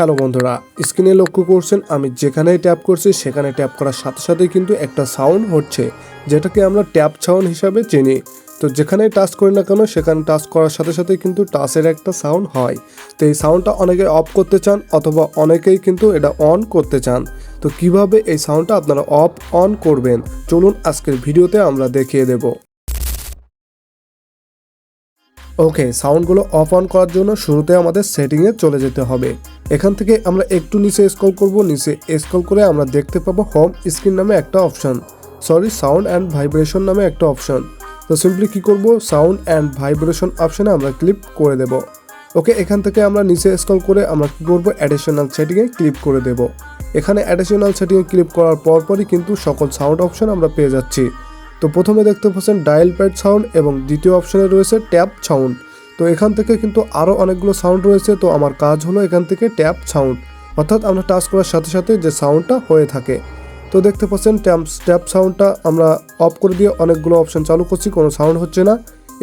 Hello বন্ধুরা, স্ক্রিনে লক্ষ্য করছেন আমি যেখানেই ট্যাপ করছি সেখানে ট্যাপ করার সাথে সাথে কিন্তু একটা সাউন্ড হচ্ছে, যেটাকে আমরা ট্যাপ সাউন্ড হিসাবে চিনি। তো যেখানেই টাচ করি না কেন সেখানে টাচ করার সাথে সাথে কিন্তু টাচের একটা সাউন্ড হয়। তো এই সাউন্ডটা অনেকে অফ করতে চান অথবা অনেকেই কিন্তু এটা অন করতে চান। তো কিভাবে এই সাউন্ডটা আপনারা অফ অন করবেন চলুন আজকের ভিডিওতে আমরা দেখিয়ে দেব। ওকে, সাউন্ডগুলো অফ অন করার জন্য শুরুতে আমাদের সেটিংয়ে চলে যেতে হবে। এখান থেকে আমরা একটু নিচে স্ক্রল করব, নিচে স্ক্রল করে আমরা দেখতে পাবো হোম স্ক্রিন নামে একটা অপশন, সাউন্ড অ্যান্ড ভাইব্রেশন নামে একটা অপশন। তো সিম্পলি কী করব, সাউন্ড অ্যান্ড ভাইব্রেশন অপশনে আমরা ক্লিক করে দেব। ওকে, এখান থেকে আমরা নিচে স্ক্রল করে আমরা কী করব, অ্যাডিশনাল সেটিংয়ে ক্লিক করে দেব। এখানে অ্যাডিশনাল সেটিংয়ে ক্লিক করার পরপরই কিন্তু সকল সাউন্ড অপশন আমরা পেয়ে যাচ্ছি। তো প্রথমে দেখতে পাচ্ছেন ডায়াল প্যাড সাউন্ড এবং দ্বিতীয় অপশনে রয়েছে ট্যাপ সাউন্ড। তো এখান থেকে কিন্তু আরও অনেকগুলো সাউন্ড রয়েছে। তো আমার কাজ হলো এখান থেকে ট্যাপ সাউন্ড, অর্থাৎ আমরা টাচ করার সাথে সাথে যে সাউন্ডটা হয়ে থাকে। তো দেখতে পাচ্ছেন ট্যাপ সাউন্ডটা আমরা অফ করে দিয়ে অনেকগুলো অপশন চালু করছি, কোনো সাউন্ড হচ্ছে না।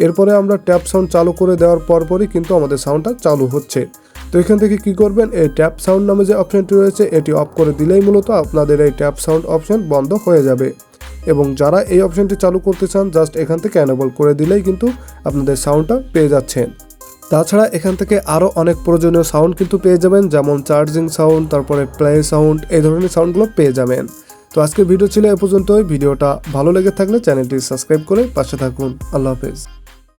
এরপরে আমরা ট্যাপ সাউন্ড চালু করে দেওয়ার পরপরই কিন্তু আমাদের সাউন্ডটা চালু হচ্ছে। তো এখান থেকে কি করবেন, এই ট্যাপ সাউন্ড নামে যে অপশনটি রয়েছে এটি অফ করে দিলেই মূলত আপনাদের এই ট্যাপ সাউন্ড অপশন বন্ধ হয়ে যাবে। এবং যারা এই অপশনটি চালু করতে চান জাস্ট এখান থেকে এনেবল করে দিলেই কিন্তু আপনাদের সাউন্ডটা পেয়ে যাচ্ছেন। তাছাড়া এখান থেকে আরও অনেক প্রয়োজনীয় সাউন্ড কিন্তু পেয়ে যাবেন, যেমন চার্জিং সাউন্ড, তারপরে প্লে সাউন্ড, এই ধরনের সাউন্ডগুলো পেয়ে যাবেন। তো আজকের ভিডিও ছিল এ পর্যন্তই। ভিডিওটা ভালো লেগে থাকলে চ্যানেলটি সাবস্ক্রাইব করে পাশে থাকুন। আল্লাহ হাফেজ।